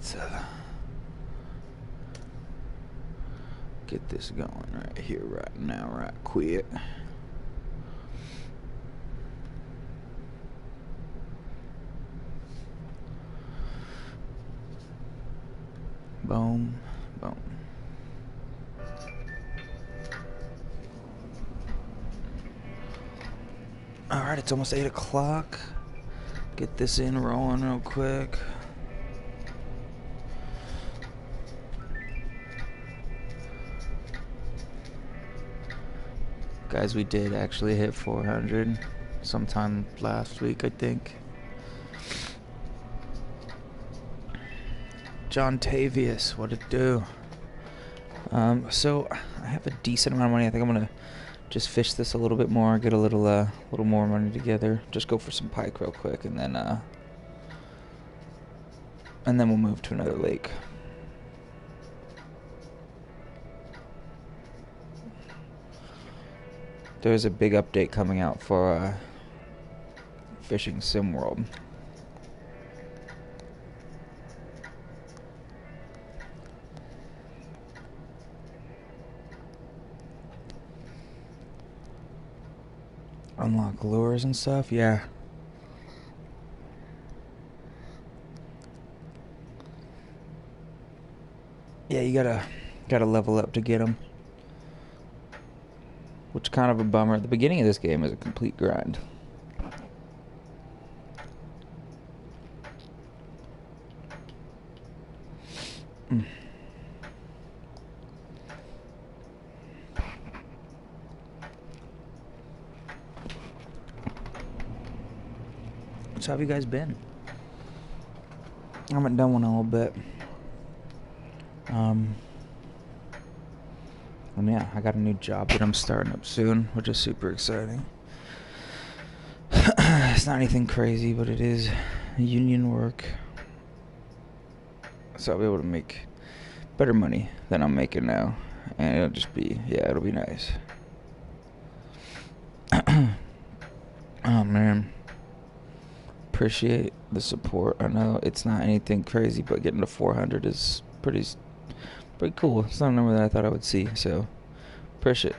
let's get this going right here, right now, right quick. Boom, boom. Alright, it's almost 8 o'clock. Get this in rolling real quick. Guys, we did actually hit 400 sometime last week, I think. John Tavius, what it do? So I have a decent amount of money. I think I'm gonna just fish this a little bit more, get a little more money together. Just go for some pike real quick, and then we'll move to another lake. There's a big update coming out for Fishing Sim World. Unlock lures and stuff, yeah. Yeah, you gotta level up to get them. Which kind of a bummer. The beginning of this game is a complete grind. So how have you guys been? I haven't done one in a little bit. And yeah, I got a new job that I'm starting up soon, which is super exciting. It's not anything crazy, but it is union work. So I'll be able to make better money than I'm making now. And it'll just be, yeah, it'll be nice. Oh man. Appreciate the support. I know it's not anything crazy, but getting to 400 is pretty cool. It's not a number that I thought I would see, so appreciate it.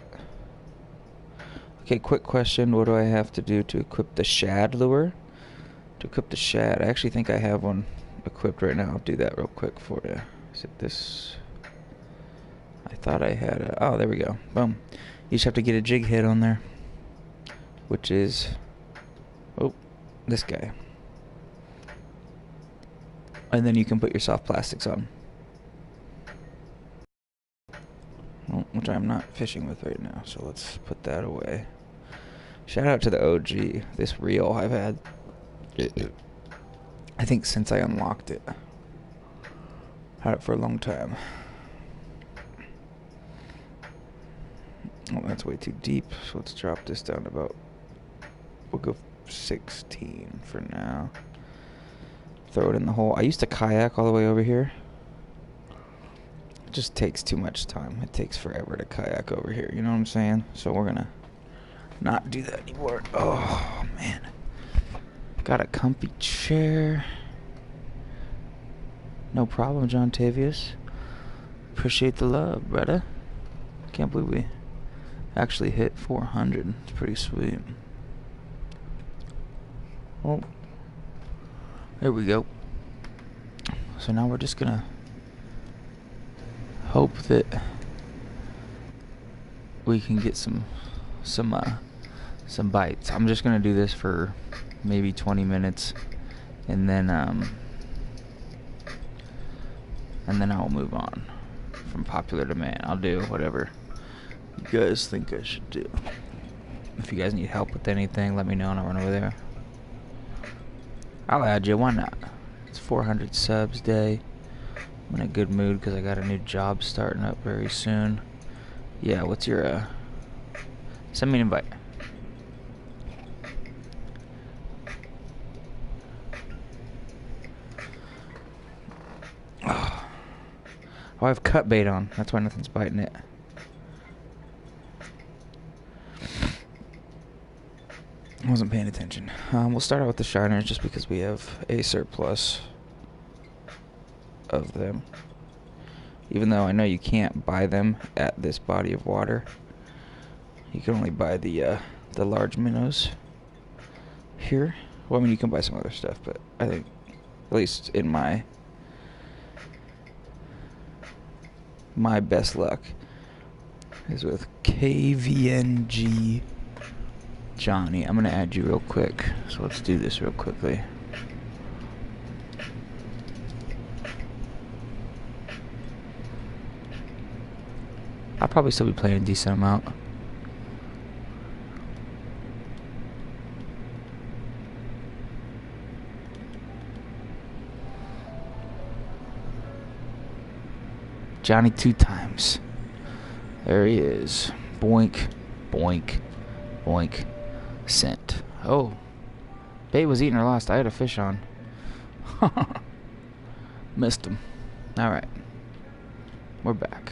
Okay, quick question. What do I have to do to equip the shad lure? To equip the shad, I actually think I have one equipped right now. I'll do that real quick for you. Is it this? I thought I had a... Oh, there we go. Boom. You just have to get a jig hit on there, which is... Oh, this guy. And then you can put your soft plastics on. Well, which I'm not fishing with right now, so let's put that away. Shout out to the OG. This reel I've had, I think, since I unlocked it. Had it for a long time. Oh, that's way too deep, so let's drop this down to about... We'll go 16 for now. Throw it in the hole. I used to kayak all the way over here. It just takes too much time. It takes forever to kayak over here, you know what I'm saying? So we're gonna not do that anymore. Oh man, got a comfy chair. No problem, John Tavius. Appreciate the love, brother. Can't believe we actually hit 400. It's pretty sweet. Oh, there we go. So now we're just gonna hope that we can get some bites. I'm just gonna do this for maybe 20 minutes, and then I'll move on from popular demand. I'll do whatever you guys think I should do. If you guys need help with anything, let me know and I'll run over there. I'll add you. Why not? It's 400 subs day. I'm in a good mood because I got a new job starting up very soon. Yeah, what's your send me an invite. Oh, I have cut bait on. That's why nothing's biting it. I wasn't paying attention. We'll start out with the shiners just because we have a surplus of them. Even though I know you can't buy them at this body of water. You can only buy the large minnows here. Well, I mean, you can buy some other stuff, but I think, at least in my best luck is with KVNG Johnny. I'm going to add you real quick, so let's do this real quickly. I'll probably still be playing a decent amount. Johnny 2 times. There he is. Boink, boink, boink. Sent. Oh. Bait was eaten or lost. I had a fish on. Missed him. Alright. We're back.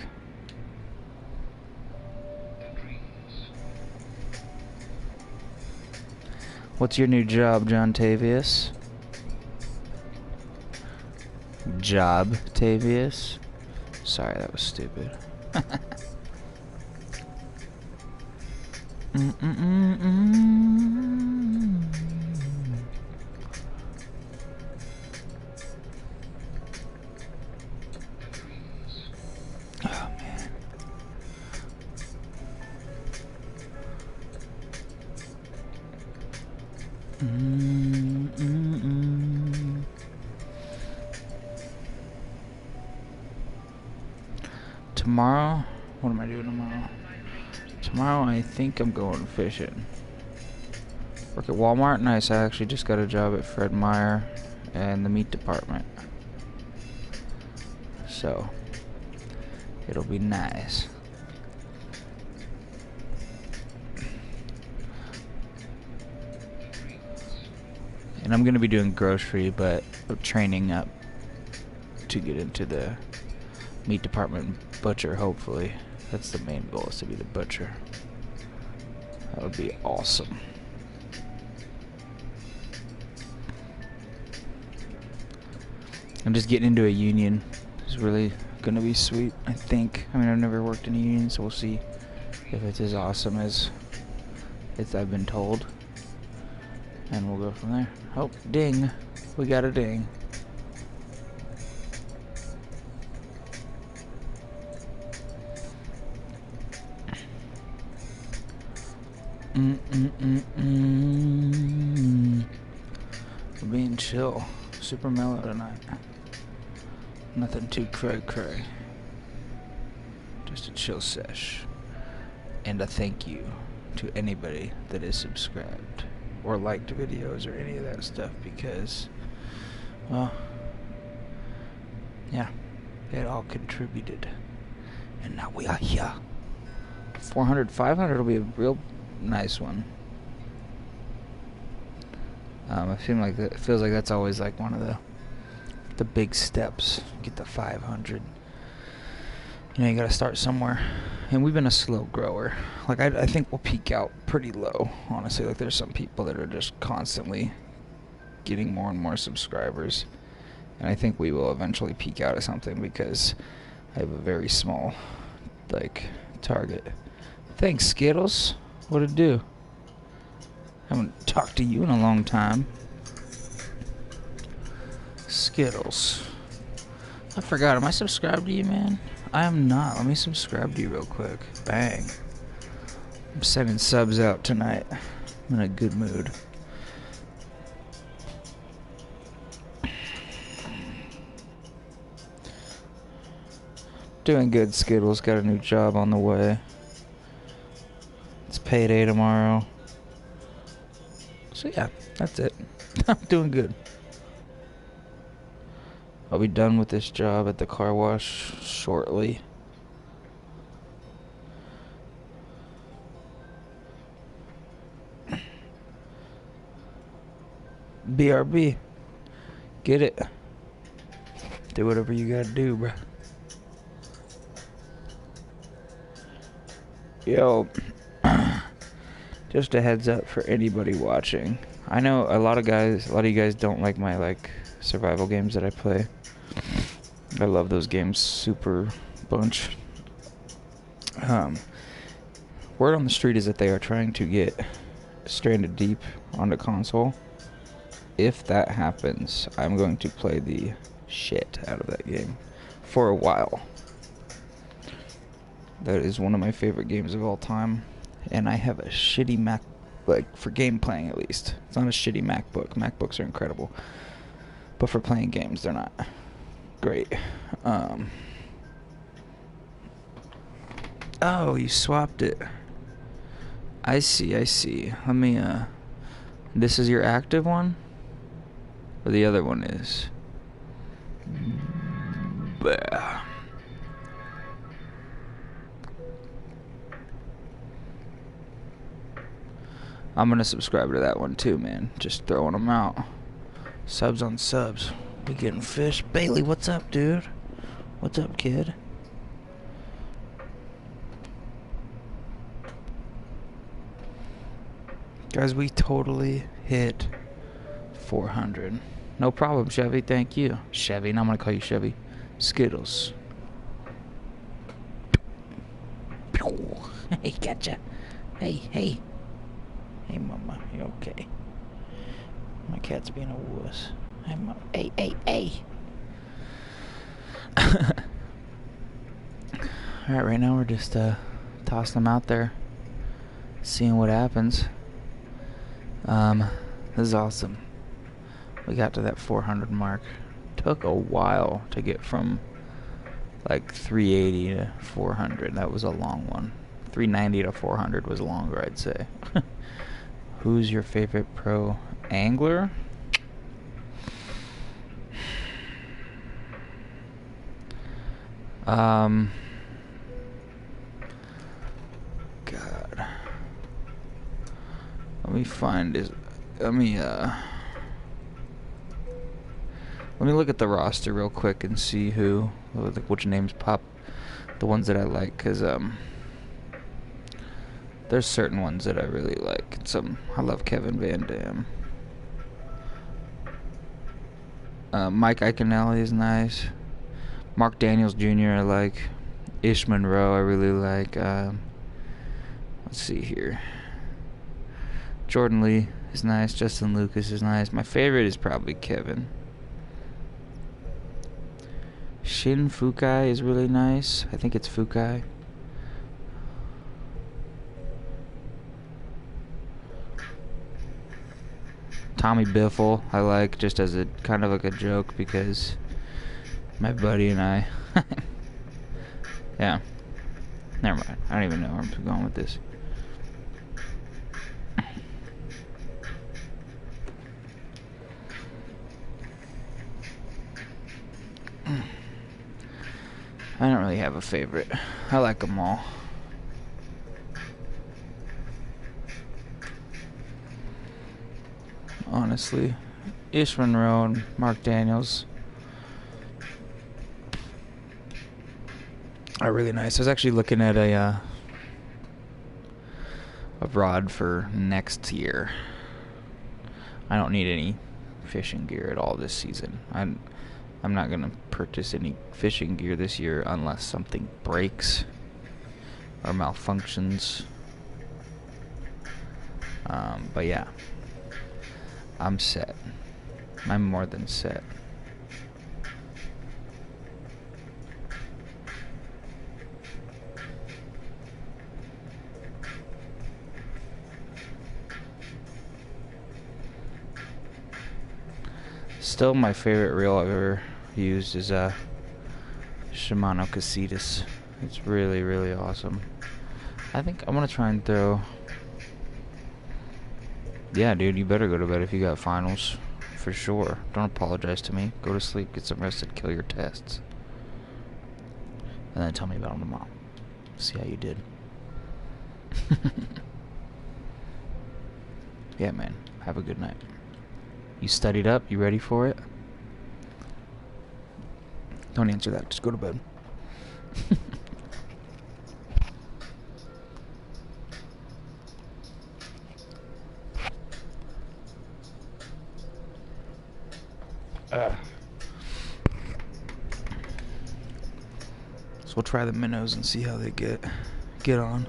What's your new job, John Tavius? Job, Tavius? Sorry, that was stupid. Oh, man. Tomorrow, what am I doing tomorrow? Tomorrow I think I'm going fishing. Work at Walmart. Nice. I actually just got a job at Fred Meyer and the meat department. So it'll be nice. And I'm going to be doing grocery, but training up to get into the meat department butcher, hopefully. That's the main goal, is to be the butcher. That would be awesome. I'm just getting into a union. It's really going to be sweet, I think. I mean, I've never worked in a union, so we'll see if it's as awesome as I've been told. And we'll go from there. Oh, ding. We got a ding. We're being chill. Super mellow tonight. Nothing too cray-cray. Just a chill sesh. And a thank you to anybody that is subscribed or liked videos or any of that stuff, because, well, yeah, it all contributed. And now we are here. 400, 500 will be a real nice one. I feel like it feels like that's always like one of the big steps. Get the 500. You know, you gotta start somewhere. And we've been a slow grower. Like, I think we'll peak out pretty low, honestly. Like, there's some people that are just constantly getting more and more subscribers. And I think we will eventually peak out at something, because I have a very small, like, target. Thanks, Skittles. What'd it do? Haven't talked to you in a long time. Skittles. I forgot. Am I subscribed to you, man? I am not. Let me subscribe to you real quick. Bang. I'm sending subs out tonight. I'm in a good mood. Doing good, Skittles. Got a new job on the way. It's payday tomorrow. So yeah, that's it. I'm doing good. I'll be done with this job at the car wash shortly. BRB. Get it. Do whatever you gotta do, bruh. Yo. Just a heads up for anybody watching. I know a lot of you guys don't like my, like, survival games that I play. I love those games super bunch. Word on the street is that they are trying to get Stranded Deep onto console. If that happens, I'm going to play the shit out of that game for a while. That is one of my favorite games of all time, and I have a shitty Mac, like for game playing at least. It's not a shitty MacBook. MacBooks are incredible, but for playing games, they're not great. Oh, you swapped it. I see. Let me, this is your active one? Or the other one is? Bah. I'm gonna subscribe to that one too, man. Just throwing them out. Subs on subs. We getting fish. Bailey, what's up, dude? What's up, kid? Guys, we totally hit 400. No problem, Chevy. Thank you. Chevy, and I'm gonna call you Chevy. Skittles. Hey, gotcha. Hey. Hey, mama. You okay? My cat's being a wuss. Hey, mama. Hey. Alright, right now we're just tossing them out there, seeing what happens. This is awesome. We got to that 400 mark. Took a while to get from like 380 to 400. That was a long one. 390 to 400 was longer, I'd say. Who's your favorite pro angler? God. Let me find his. Let me look at the roster real quick and see which names pop, the ones that I like, cause there's certain ones that I really like. I love Kevin Van Dam. Mike Iaconelli is nice. Mark Daniels Jr. I like. Ish Monroe I really like. Let's see here. Jordan Lee is nice. Justin Lucas is nice. My favorite is probably Kevin. Shin Fukai is really nice. I think it's Fukai. Tommy Biffle I like, just as a kind of like a joke, because my buddy and I yeah, never mind, I don't even know where I'm going with this. I don't really have a favorite. I like them all. Honestly, Ish Monroe and Mark Daniels are really nice. I was actually looking at a rod for next year. I don't need any fishing gear at all this season. I'm not gonna purchase any fishing gear this year unless something breaks or malfunctions. But yeah, I'm set. I'm more than set. Still, my favorite reel I've ever used is Shimano Casitas. It's really, really awesome. I think I'm gonna try and throw. Yeah, dude, you better go to bed if you got finals. For sure. Don't apologize to me. Go to sleep, get some rest, and kill your tests. And then tell me about them tomorrow. See how you did. Yeah, man. Have a good night. You studied up? You ready for it? Don't answer that. Just go to bed. So we'll try the minnows and see how they get on.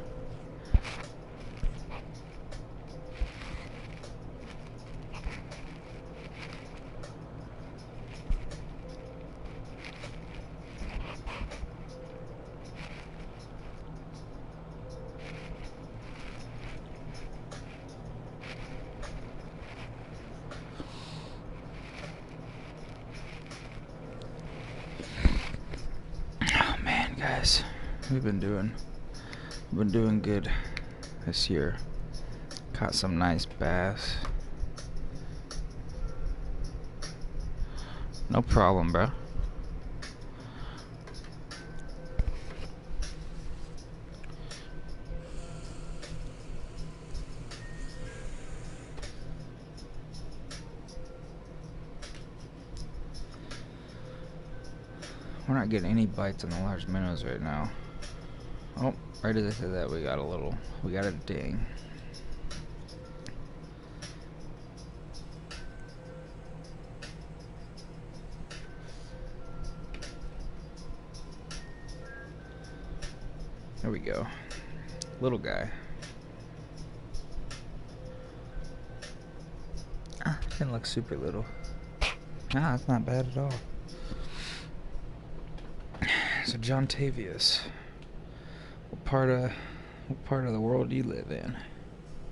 Oh man, guys, we've been doing good this year. Caught some nice bass. No problem, bro. We're not getting any bites on the large minnows right now. Oh, right as I said that, we got a ding. There we go. Little guy. Didn't look super little. Nah, that's not bad at all. So John Tavius, what part of the world do you live in?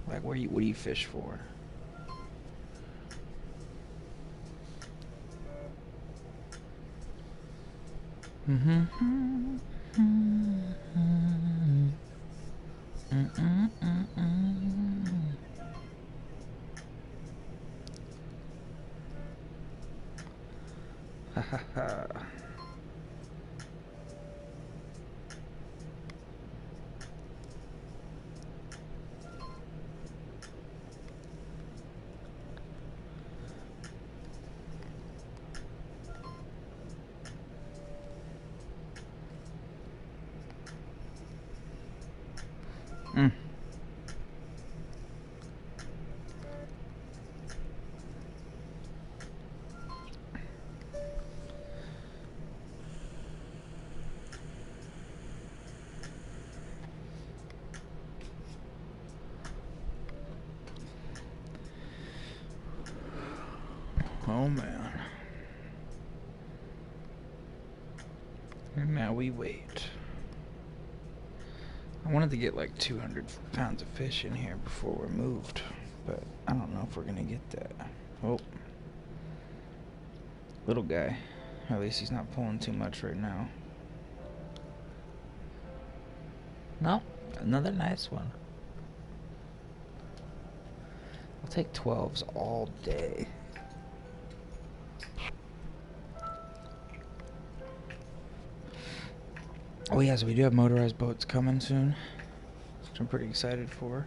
Like, what do you fish for? Ha ha ha. Oh man. And now we wait. I wanted to get like 200 pounds of fish in here before we're moved, but I don't know if we're gonna get that. Oh. Little guy. Or at least he's not pulling too much right now. No, another nice one. I'll take 12s all day. Oh yeah, so we do have motorized boats coming soon, which I'm pretty excited for.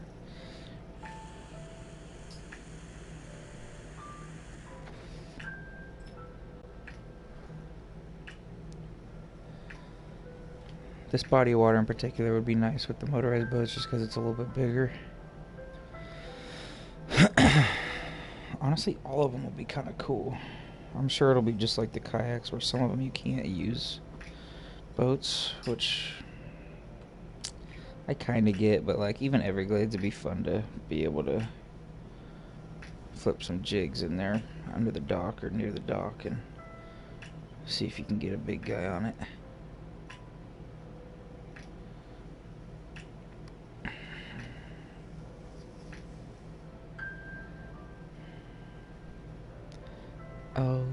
This body of water in particular would be nice with the motorized boats just because it's a little bit bigger. Honestly, all of them will be kind of cool. I'm sure it'll be just like the kayaks where some of them you can't use boats, which I kind of get, but like even Everglades would be fun to be able to flip some jigs in there under the dock or near the dock and see if you can get a big guy on it. Oh.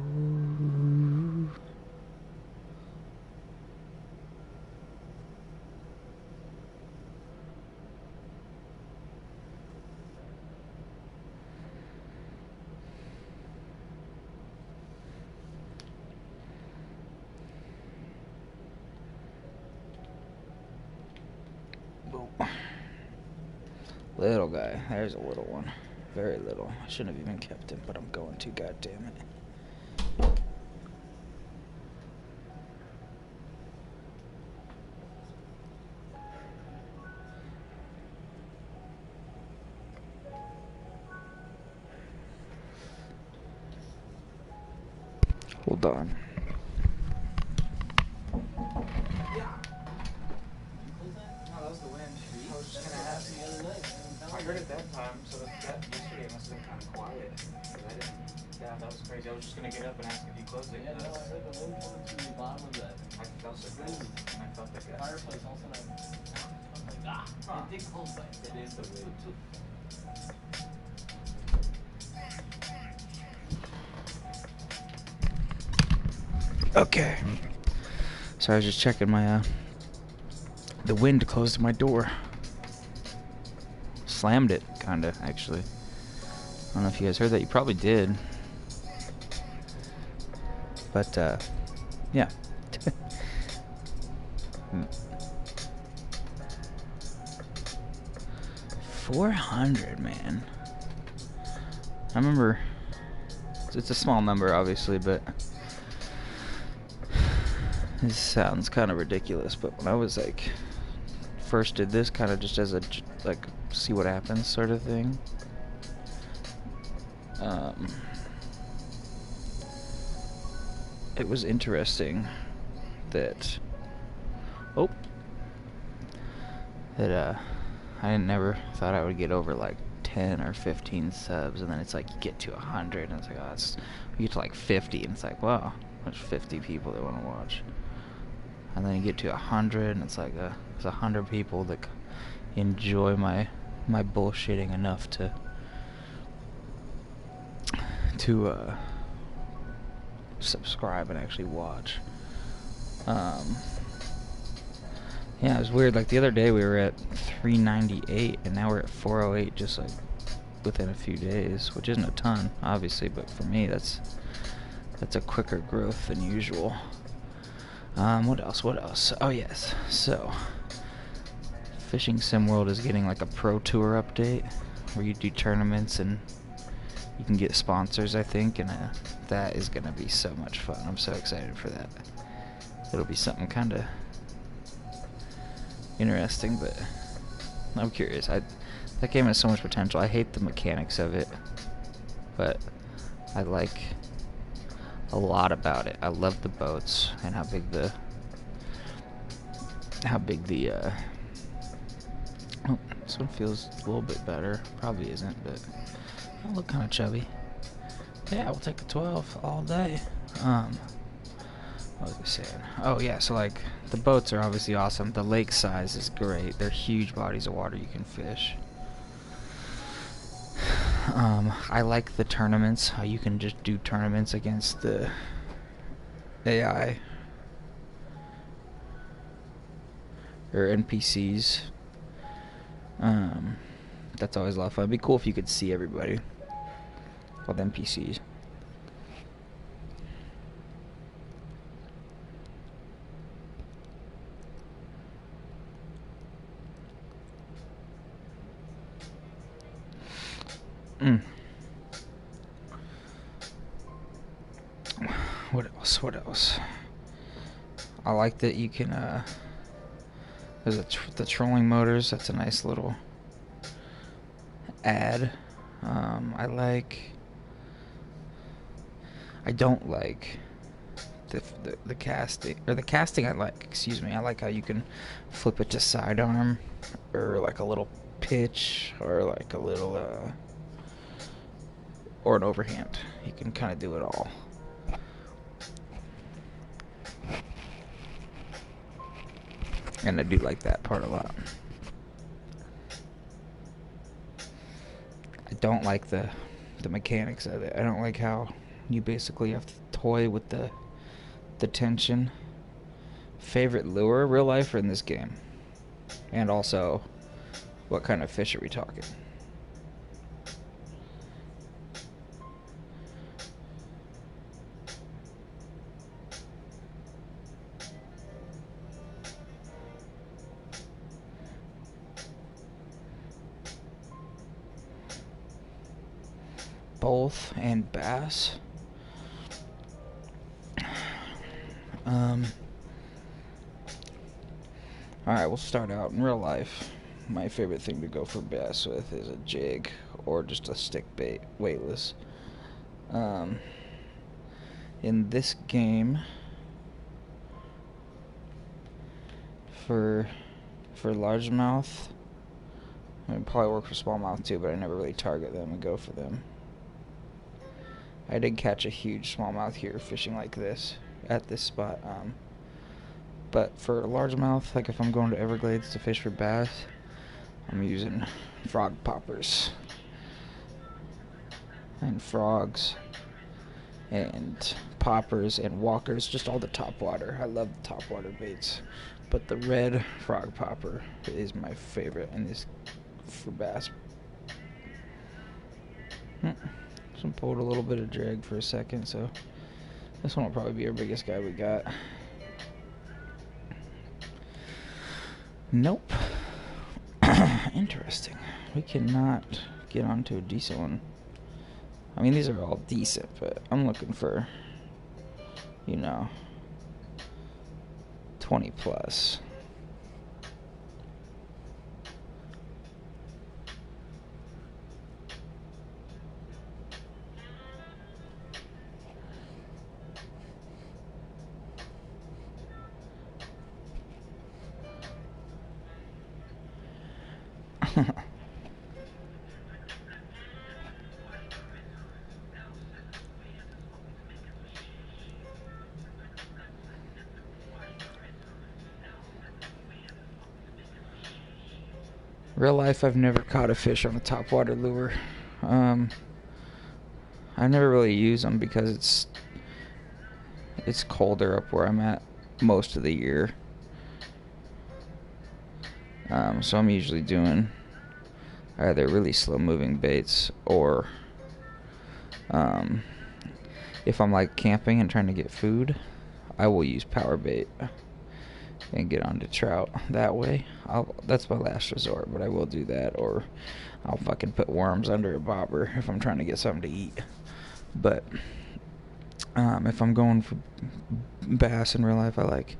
Little guy. There's a little one. Very little. I shouldn't have even kept him, but I'm going to, goddammit. Hold on. heard it that time, so that yesterday must have been kind of quiet. 'Cause I didn't. Yeah, that was crazy. I was just gonna get up and ask if you closed it. Yeah, no, I heard the wind coming through the bottom of that. I felt the gust. I felt the gust. Fireplace. All of a sudden, I was like, ah, Huh. it close like It is the wind. Okay. So I was just checking my the wind closed my door. Slammed it, kinda, actually. I don't know if you guys heard that. You probably did. But yeah. 400, man. I remember it's a small number, obviously, but this sounds kind of ridiculous. But when I was like first did this, kind of just as a like see what happens sort of thing. It was interesting that I never thought I would get over like 10 or 15 subs, and then it's like you get to 100 and it's like, oh, you get to like 50 and it's like, wow, there's 50 people that want to watch. And then you get to 100 and it's like there's 100 people that enjoy my bullshitting enough to subscribe and actually watch. Yeah, it was weird. Like the other day we were at 398 and now we're at 408 just like within a few days, which isn't a ton, obviously, but for me that's a quicker growth than usual. What else? Oh yes. So Fishing Sim World is getting like a Pro Tour update where you do tournaments and you can get sponsors, I think, and that is gonna be so much fun. I'm so excited for that. It'll be something kind of interesting, but I'm curious. That game has so much potential. I hate the mechanics of it, but I like a lot about it. I love the boats and how big the oh, this one feels a little bit better. Probably isn't, but I look kind of chubby. Yeah, we'll take a 12 all day. What was I saying? Oh yeah, so like the boats are obviously awesome. The lake size is great. They're huge bodies of water you can fish. I like the tournaments. How you can just do tournaments against the AI or NPCs. That's always a lot of fun. It'd be cool if you could see everybody. Called NPCs. What else? I like that you can, there's the trolling motors. That's a nice little add. I don't like the casting, or the casting I like, excuse me. I like how you can flip it to sidearm, or like a little pitch, or like a little, or an overhand. You can kind of do it all. And I do like that part a lot. I don't like the mechanics of it. I don't like how you basically have to toy with the tension. Favorite lure, real life or in this game? And also, what kind of fish are we talking? Both and bass. Alright, we'll start out in real life. My favorite thing to go for bass with is a jig or just a stick bait, weightless. In this game, for largemouth I mean, probably work for smallmouth too, but I never really target them and go for them. I did catch a huge smallmouth here fishing like this at this spot. But for largemouth, like if I'm going to Everglades to fish for bass, I'm using frog poppers and frogs and poppers and walkers, just all the top water. I love the top water baits, but the red frog popper is my favorite and is for bass. So pulled a little bit of drag for a second, so this one will probably be our biggest guy we got. Nope. Interesting. We cannot get onto a decent one. I mean, these are all decent, but I'm looking for, 20 plus. Real life, I've never caught a fish on a topwater lure. I never really use them because it's colder up where I'm at most of the year. So I'm usually doing either really slow moving baits or if I'm like camping and trying to get food, I will use power bait and get onto trout that way. That's my last resort, but I will do that, or I'll fucking put worms under a bobber if I'm trying to get something to eat. But if I'm going for bass in real life, I like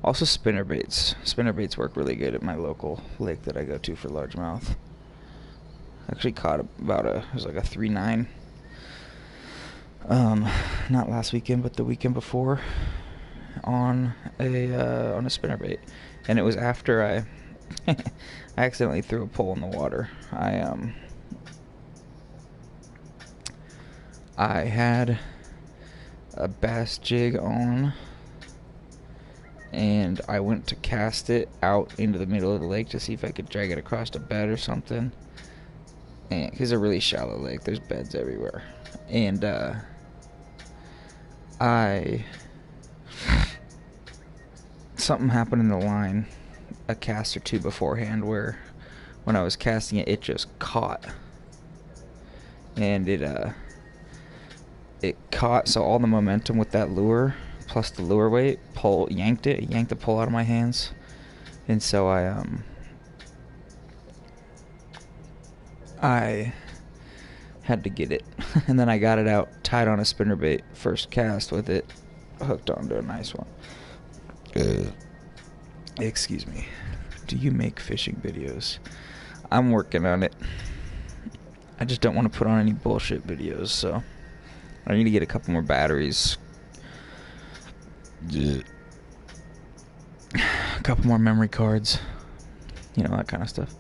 also spinner baits. Spinner baits work really good at my local lake that I go to for largemouth. I actually caught it was like a 3.9. Not last weekend, but the weekend before, on a spinnerbait, and it was after I I accidentally threw a pole in the water. I had a bass jig on, and I went to cast it out into the middle of the lake to see if I could drag it across a bed or something. And because it's a really shallow lake, there's beds everywhere, and something happened in the line a cast or two beforehand where when I was casting it, it just caught, and it caught, so all the momentum with that lure plus the lure weight yanked the pole out of my hands, and so I had to get it and then I got it out, tied on a spinnerbait, first cast with it hooked onto a nice one. Excuse me. Do you make fishing videos? I'm working on it. I just don't want to put on any bullshit videos, so I need to get a couple more batteries. A couple more memory cards. That kind of stuff.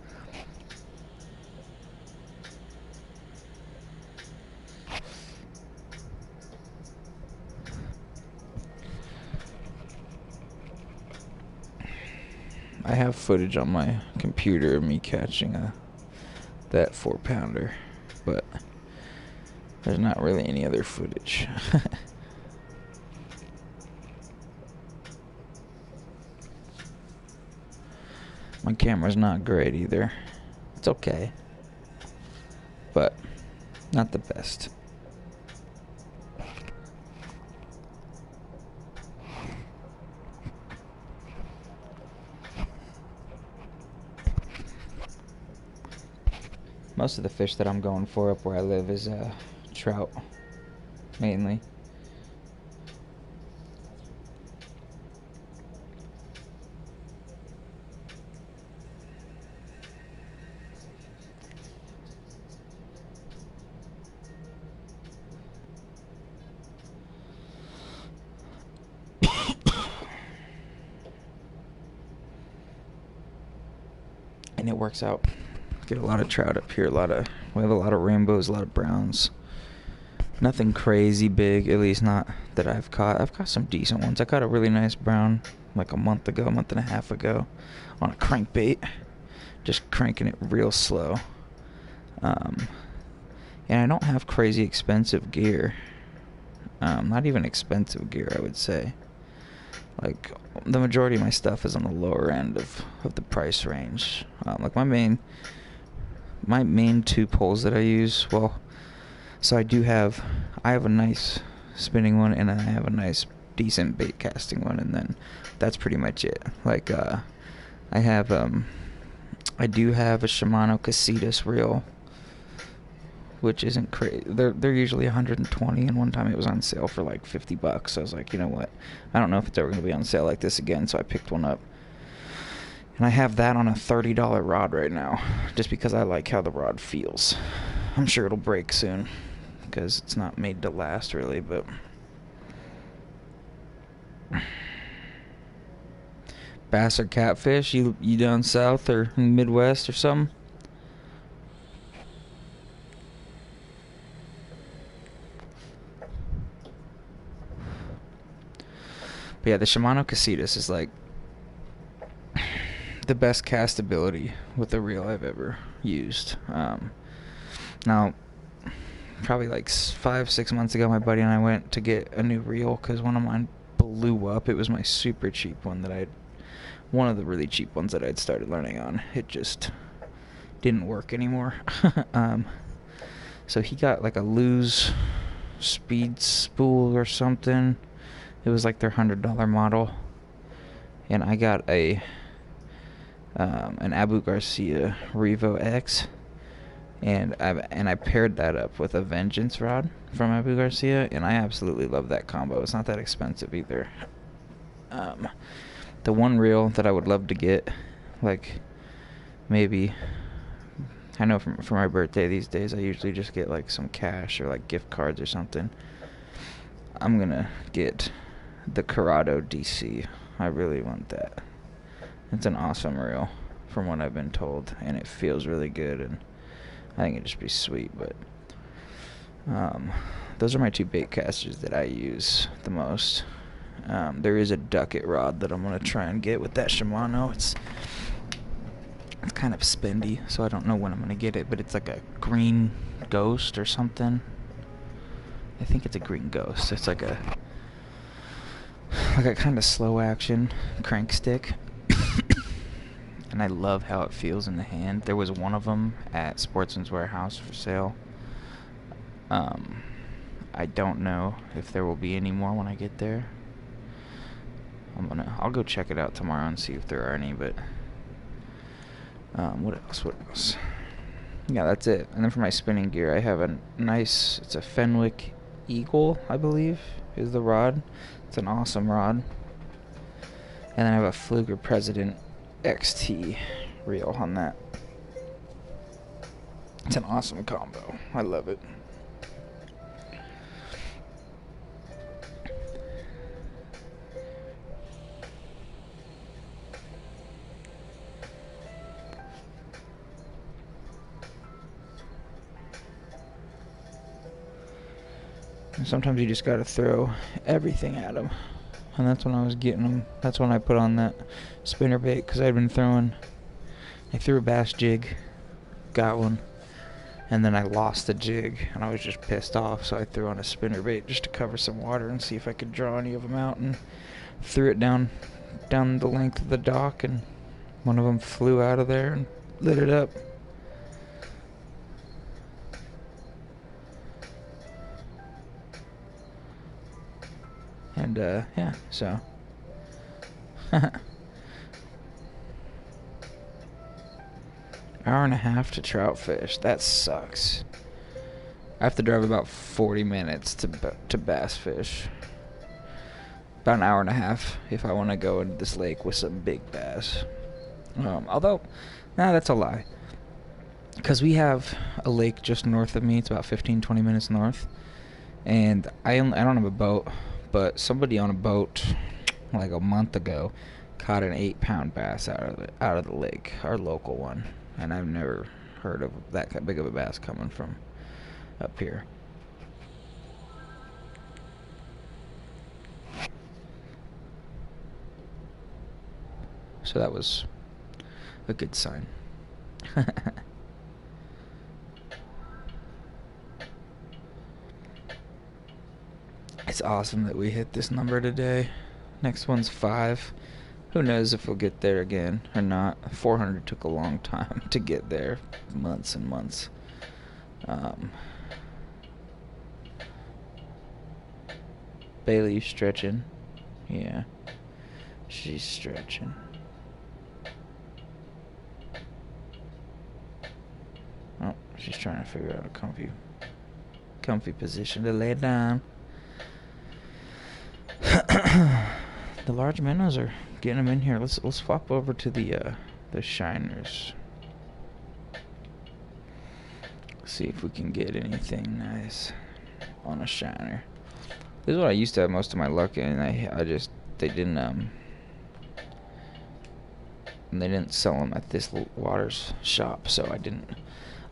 I have footage on my computer of me catching that 4-pounder, but there's not really any other footage. My camera's not great either. It's okay, but not the best. Most of the fish that I'm going for up where I live is trout, mainly. And it works out Get a lot of trout up here. We have a lot of rainbows, a lot of browns. Nothing crazy big, at least not that I've caught. I've caught some decent ones. I caught a really nice brown like a month and a half ago on a crankbait. Just cranking it real slow. And I don't have crazy expensive gear. Not even expensive gear, I would say. Like, the majority of my stuff is on the lower end of the price range. Like, my main 2 poles that I use, well, so I have a nice spinning one, and I have a nice, decent bait casting one, and then that's pretty much it. Like, I do have a Shimano Casitas reel, which isn't crazy. They're usually 120, and one time it was on sale for like $50. So I was like, you know what? I don't know if it's ever going to be on sale like this again, so I picked one up. And I have that on a $30 rod right now, just because I like how the rod feels. I'm sure it'll break soon, because it's not made to last, really, but... Bass or catfish? You down south or in the Midwest or something? But yeah, the Shimano Casitas is like the best castability with a reel I've ever used. Now, probably like 5-6 months ago, my buddy and I went to get a new reel because one of mine blew up. It was my super cheap one one of the really cheap ones that I'd started learning on. It just didn't work anymore. So he got like a Lew's speed spool or something. It was like their $100 model, and I got an Abu Garcia Revo X, and I paired that up with a Vengeance rod from Abu Garcia, and I absolutely love that combo. It's not that expensive either. The one reel that I would love to get, like maybe, I know for my birthday these days I usually just get like some cash or like gift cards or something. I'm gonna get the Corrado DC. I really want that. It's an awesome reel from what I've been told, and it feels really good, and I think it'd just be sweet. But those are my 2 bait casters that I use the most. There is a Ducket rod that I'm gonna try and get with that Shimano. It's kind of spendy, so I don't know when I'm gonna get it, but it's like a green ghost or something. I think it's a green ghost. It's like a kind of slow action crank stick. And I love how it feels in the hand. There was one of them at Sportsman's Warehouse for sale. I don't know if there will be any more when I get there. I'll go check it out tomorrow and see if there are any, but what else? Yeah, that's it. And then for my spinning gear, I have it's a Fenwick Eagle, I believe, is the rod. It's an awesome rod. And then I have a Fluger President XT reel on that. It's an awesome combo. I love it. And sometimes you just gotta throw everything at them. And that's when I was getting them. That's when I put on that spinnerbait, because I threw a bass jig, got one, and then I lost the jig, and I was just pissed off, so I threw on a spinnerbait just to cover some water and see if I could draw any of them out, and threw it down the length of the dock, and one of them flew out of there and lit it up. And, yeah, so. Hour and a half to trout fish. That sucks. I have to drive about 40 minutes to bass fish. About an hour and a half if I want to go into this lake with some big bass. Although, that's a lie. Because we have a lake just north of me. It's about 15-20 minutes north. And I don't have a boat. But somebody on a boat, like a month ago, caught an 8-pound bass out of the lake, our local one. And heard of that big of a bass coming from up here. So that was a good sign. It's awesome that we hit this number today. Next one's 5. Who knows if we'll get there again or not. 400 took a long time to get there. Months and months. Bailey's stretching. Yeah. She's stretching. Oh, she's trying to figure out a comfy position to lay down. The large minnows are getting them in here. Let's swap over to the shiners. See if we can get anything nice on a shiner. This is what I used to have most of my luck in. They didn't sell them at this Waters shop, so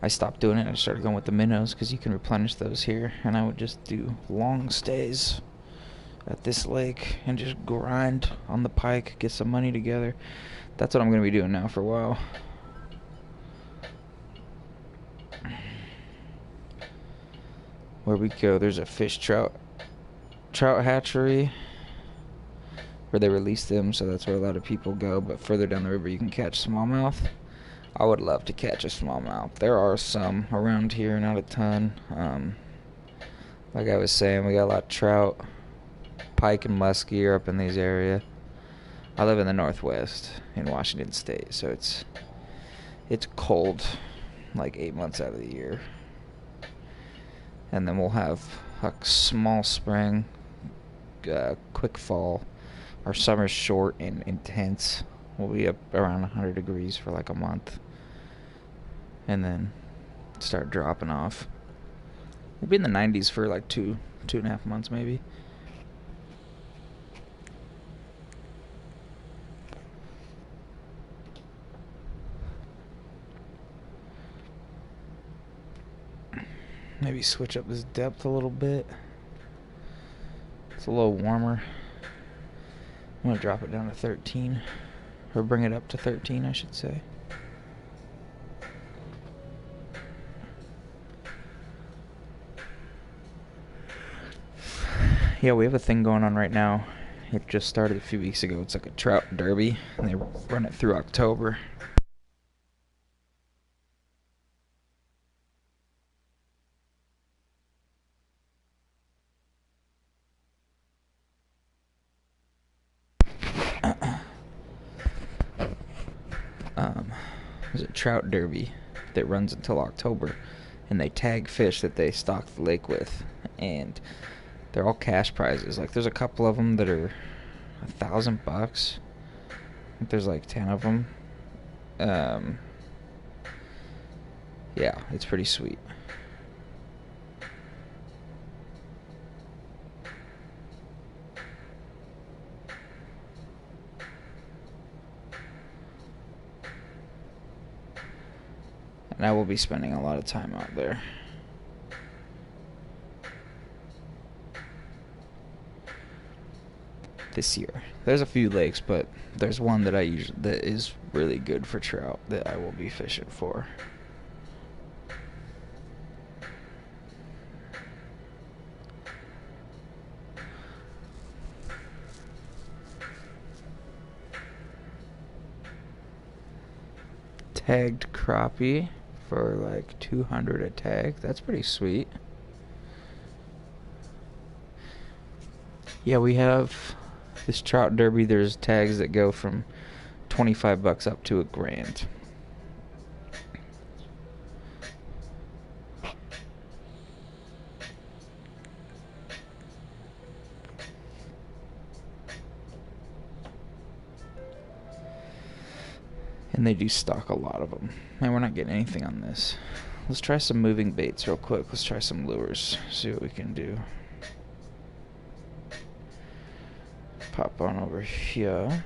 I stopped doing it. I started going with the minnows because you can replenish those here, and I would just do long stays at this lake and just grind on the pike, get some money together. That's what I'm going to be doing now for a while. Where we go, there's a trout hatchery where they release them, so that's where a lot of people go. But further down the river you can catch smallmouth. I would love to catch a smallmouth. There are some around here, not a ton. Like I was saying, we got a lot of trout. Pike and muskie are up in these area. I live in the Northwest in Washington State, so it's cold like 8 months out of the year. And then we'll have a small spring, quick fall. Our summer's short and intense. We'll be up around 100 degrees for like a month, and then start dropping off. We'll be in the 90s for like 2.5 months maybe. Maybe switch up this depth a little bit. It's a little warmer. I'm gonna drop it down to 13, or bring it up to 13, I should say. Yeah, we have a thing going on right now. It just started a few weeks ago. It's like a trout derby, and they run it through October. There's a trout derby that runs until October, and they tag fish that they stock the lake with, and they're all cash prizes. Like, there's a couple of them that are $1,000. I think there's like 10 of them. Yeah, it's pretty sweet. And I will be spending a lot of time out there. This year. There's a few lakes, but there's one that that is really good for trout that I will be fishing for. Tagged crappie for like 200 a tag. That's pretty sweet. Yeah, we have this trout derby. There's tags that go from $25 up to $1,000. And they do stock a lot of them. Man, we're not getting anything on this. Let's try some moving baits real quick. Let's try some lures. See what we can do. Pop on over here.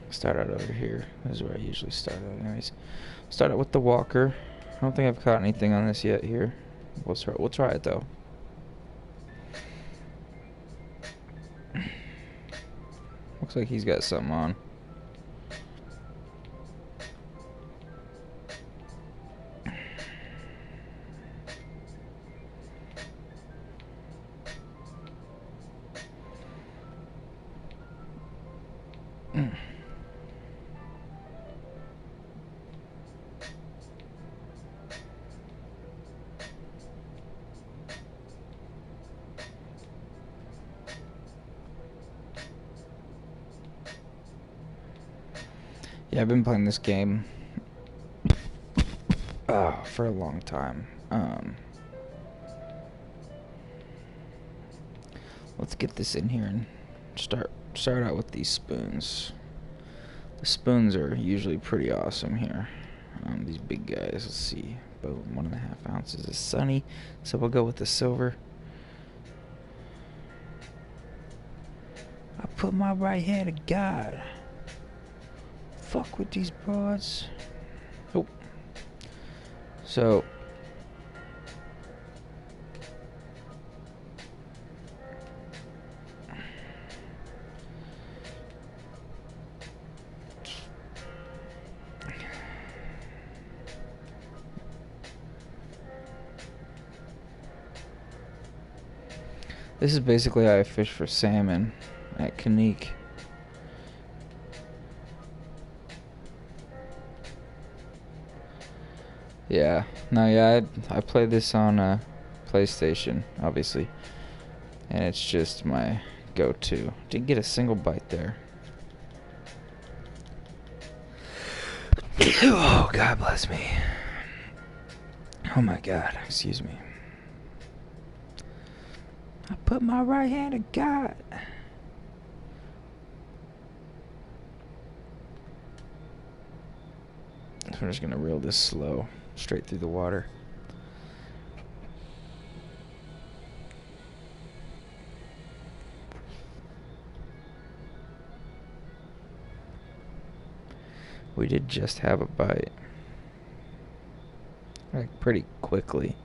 Let's start out over here. This is where I usually start out anyways. Start out with the walker. I don't think I've caught anything on this yet here. We'll try it though. Looks like he's got something on. Yeah, I've been playing this game for a long time. Let's get this in here and start out with these spoons. The spoons are usually pretty awesome here. These big guys, let's see, boom, 1.5 ounces is sunny, so we'll go with the silver. I put my right hand to God. Fuck with these broads. Oh. So this is basically how I fish for salmon at Kanique. Yeah, no, yeah, I play this on PlayStation, obviously, and it's just my go-to. Didn't get a single bite there. Oh, God bless me. Oh my God, excuse me. I put my right hand to God. So I'm just gonna reel this slow, straight through the water. We did just have a bite. Like pretty quickly.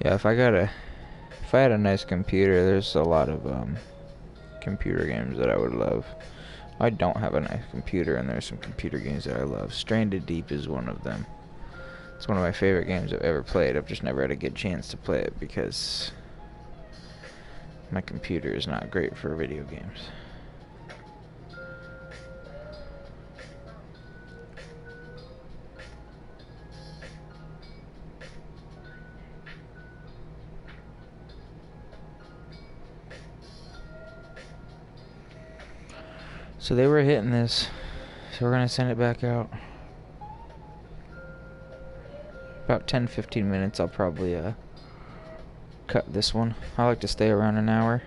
Yeah, if I had a nice computer, there's a lot of computer games that I would love. I don't have a nice computer, and there's some computer games that I love. Stranded Deep is one of them. It's one of my favorite games I've ever played. I've just never had a good chance to play it because my computer is not great for video games. So they were hitting this, so we're gonna send it back out. About 10-15 minutes, I'll probably cut this one. I like to stay around an hour.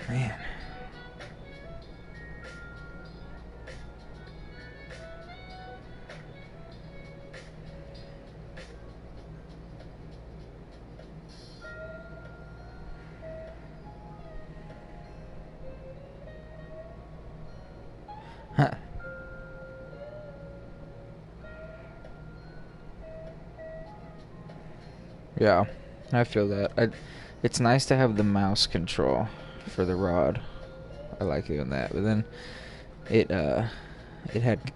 Man. Huh. Yeah, I feel that. It's nice to have the mouse control for the rod. I like doing that, but then it had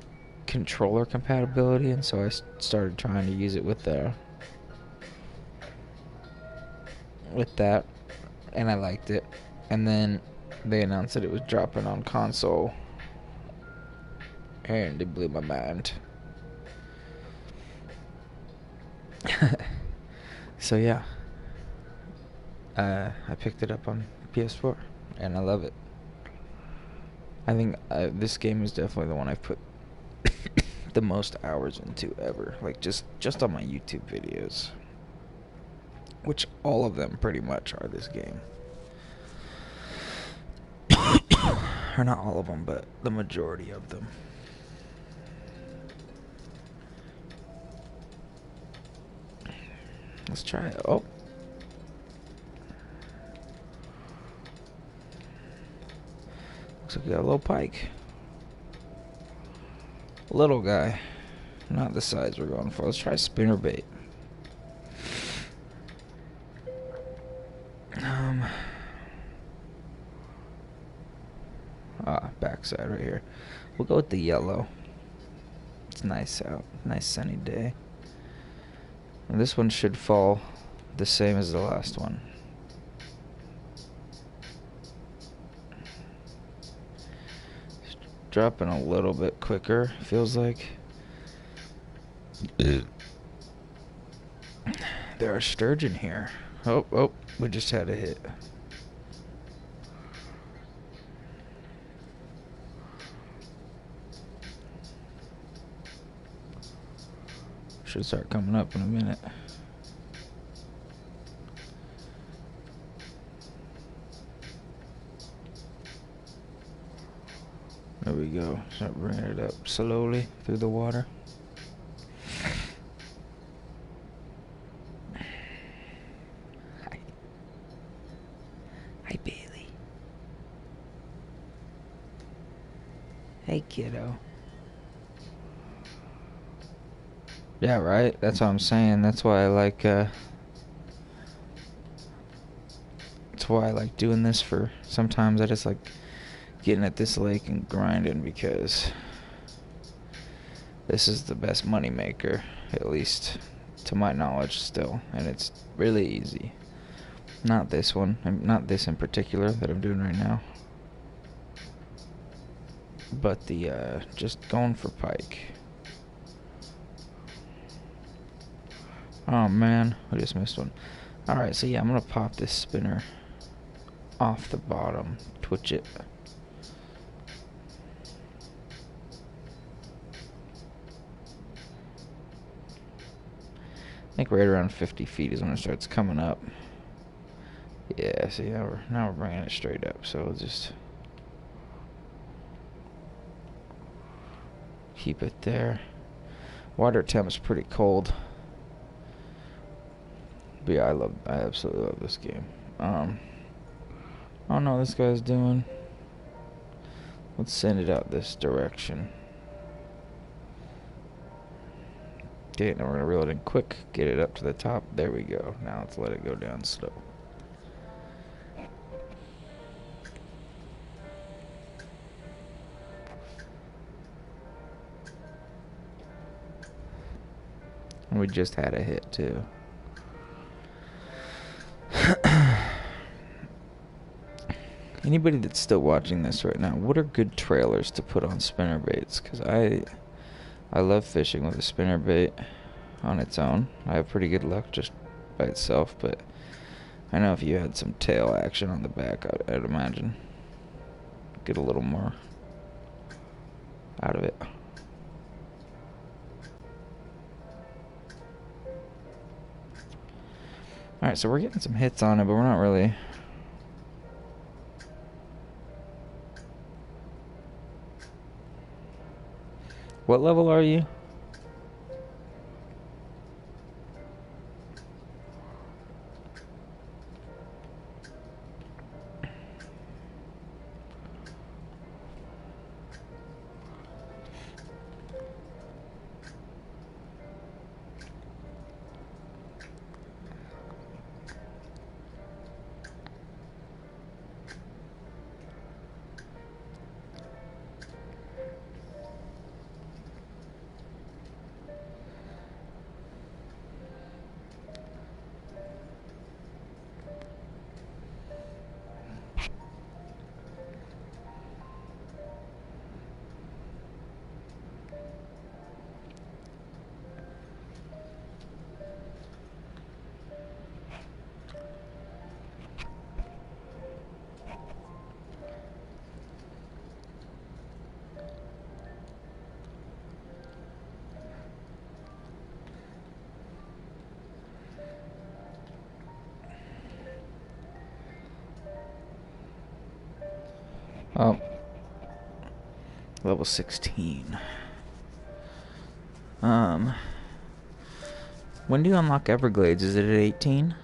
controller compatibility, and so I started trying to use it with that, and I liked it. And then they announced that it was dropping on console, and it blew my mind. So yeah, I picked it up on PS4, and I love it. I think this game is definitely the one I've put the most hours into ever. Like just on my YouTube videos, which all of them pretty much are this game. Or not all of them, but the majority of them. Let's try it. Oh. Looks like we got a little pike. Little guy. Not the size we're going for. Let's try spinnerbait. Backside right here. We'll go with the yellow. It's nice out. Nice sunny day. And this one should fall the same as the last one. It's dropping a little bit quicker, feels like. There are sturgeon here. Oh, we just had a hit. Should start coming up in a minute. There we go. Start bringing it up slowly through the water. Hi, Bailey. Hey, kiddo. Yeah, right? That's what I'm saying. That's why I like, that's why I like doing this for, sometimes I just like getting at this lake and grinding, because this is the best money maker, at least to my knowledge still, and it's really easy. Not this one, not this in particular that I'm doing right now, but the, just going for pike. Oh man, I just missed one. Alright, so yeah, I'm gonna pop this spinner off the bottom, twitch it. I think right around 50 feet is when it starts coming up. Yeah, see, now we're bringing it straight up, so we'll just keep it there. Water temp is pretty cold. But yeah, I absolutely love this game. I don't know what this guy's doing. Let's send it out this direction. Okay, now we're gonna reel it in quick, get it up to the top. There we go. Now let's let it go down slow. And we just had a hit too. Anybody that's still watching this right now, what are good trailers to put on spinnerbaits? Because I love fishing with a spinnerbait on its own. I have pretty good luck just by itself, but I know if you had some tail action on the back, I'd imagine get a little more out of it. Alright, so we're getting some hits on it, but we're not really... What level are you? Oh, level 16. When do you unlock Everglades? Is it at 18?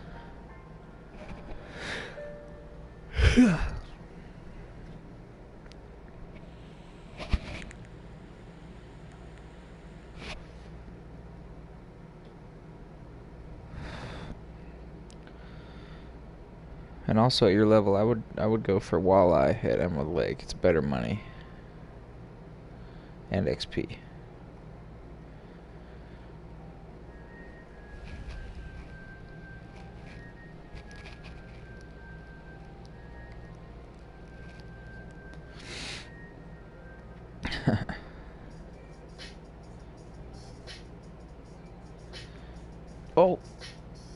And also at your level, I would go for Walleye at Emerald Lake. It's better money and XP. Oh,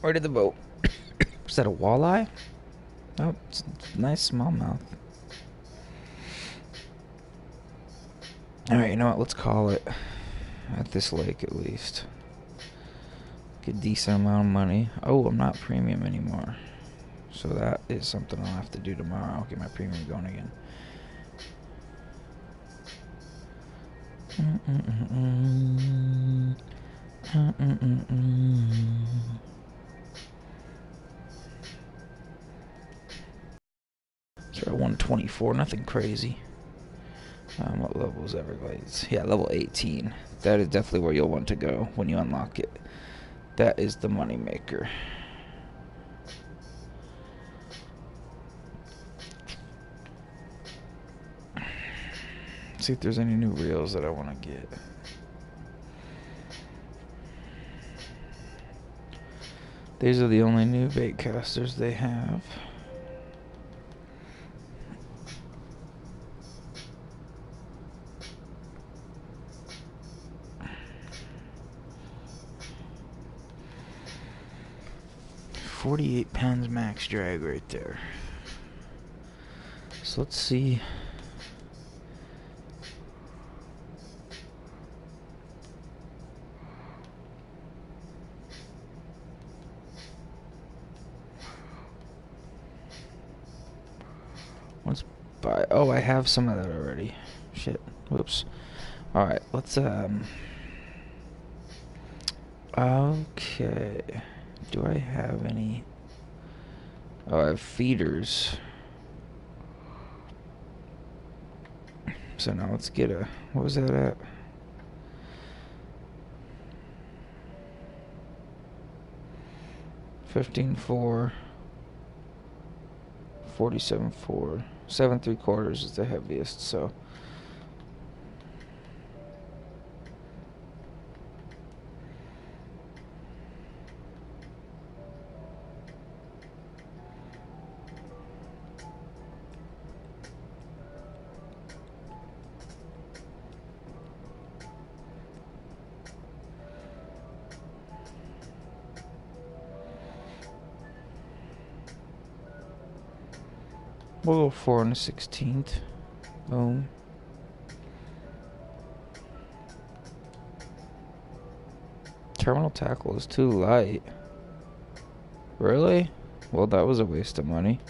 where did the boat? Is that a walleye? Oh, it's a nice smallmouth. Alright, you know what? Let's call it. At this lake, at least. Get a decent amount of money. Oh, I'm not premium anymore. So that is something I'll have to do tomorrow. I'll get my premium going again. So 124, nothing crazy. What level is Everglades? Yeah, level 18. That is definitely where you'll want to go when you unlock it. That is the money maker. See if there's any new reels that I want to get. These are the only new bait casters they have. £48 max drag right there. So let's see. Let's buy. Oh, I have some of that already. Shit. Whoops. All right. Let's Okay. Do I have any? Oh, I have feeders. So now let's get a. What was that at? $15.4. $47.4. 7 3/4 is the heaviest. So. We'll go 4 1/16. Boom. Terminal tackle is too light. Really? Well, that was a waste of money.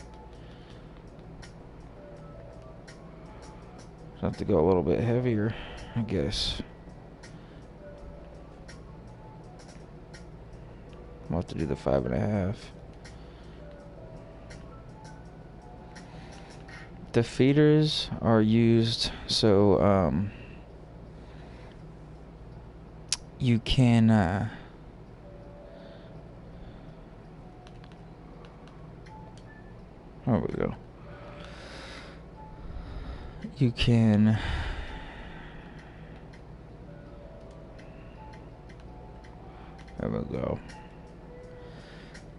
So I have to go a little bit heavier, I guess. I'll have to do the 5.5. The feeders are used so you can there we go. You can there we go.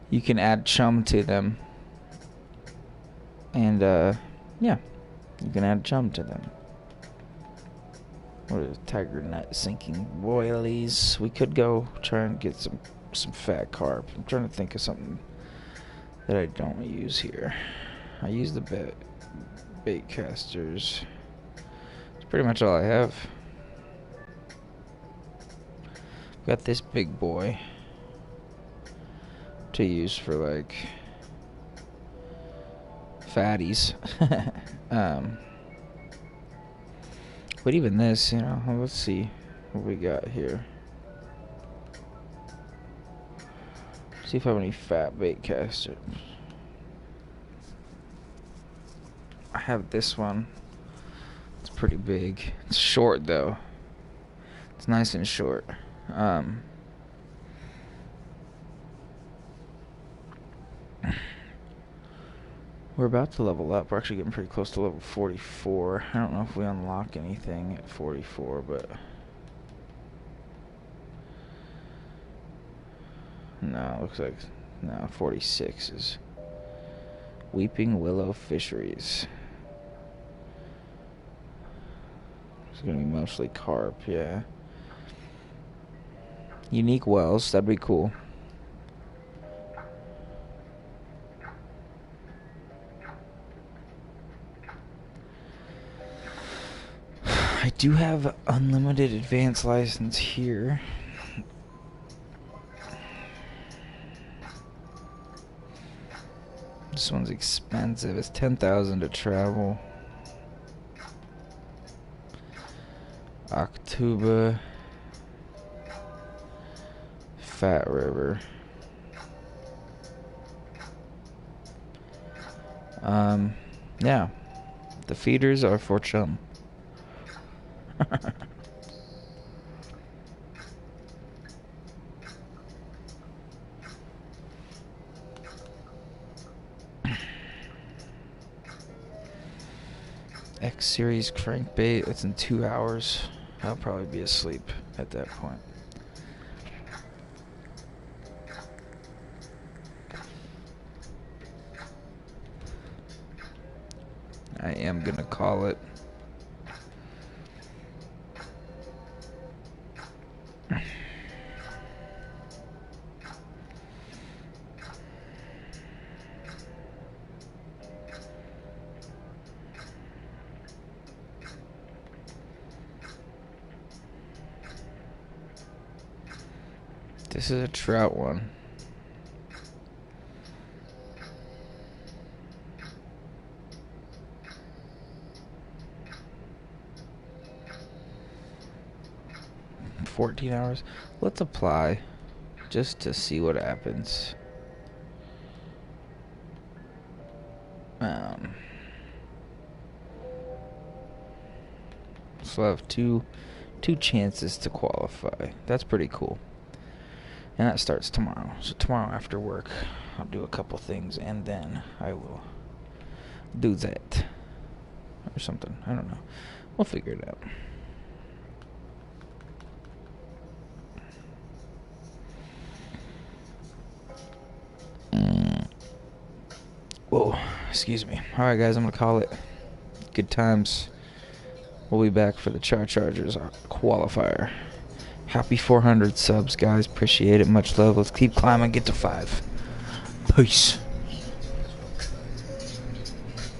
You can add chum to them. And yeah, you can add chum to them. What is tiger nut sinking boilies? We could go try and get some fat carp. I'm trying to think of something that I don't use here. I use the bait casters. It's pretty much all I have. Got this big boy to use for like fatties. But even this, you know, let's see what we got here. See if I have any fat bait casters. I have this one. It's pretty big. It's short though. It's nice and short. We're about to level up. We're actually getting pretty close to level 44. I don't know if we unlock anything at 44, but no, it looks like no, 46 is Weeping Willow Fisheries. It's gonna be mostly carp, yeah. Unique wells, that'd be cool. I do have unlimited advanced license here. This one's expensive. It's 10,000 to travel. Octuba, Fat River. Yeah. The feeders are for chum. X series crankbait. It's in 2 hours. I'll probably be asleep at that point. I am gonna call it. This is a trout one. $14 hours. Let's apply just to see what happens. So I have two chances to qualify. That's pretty cool. And that starts tomorrow. So tomorrow after work, I'll do a couple things, and then I will do that. Or something. I don't know. We'll figure it out. Whoa. Excuse me. Alright, guys. I'm going to call it. Good times. We'll be back for the Chargers qualifier. Happy 400 subs, guys. Appreciate it. Much love. Let's keep climbing. Get to 5. Peace.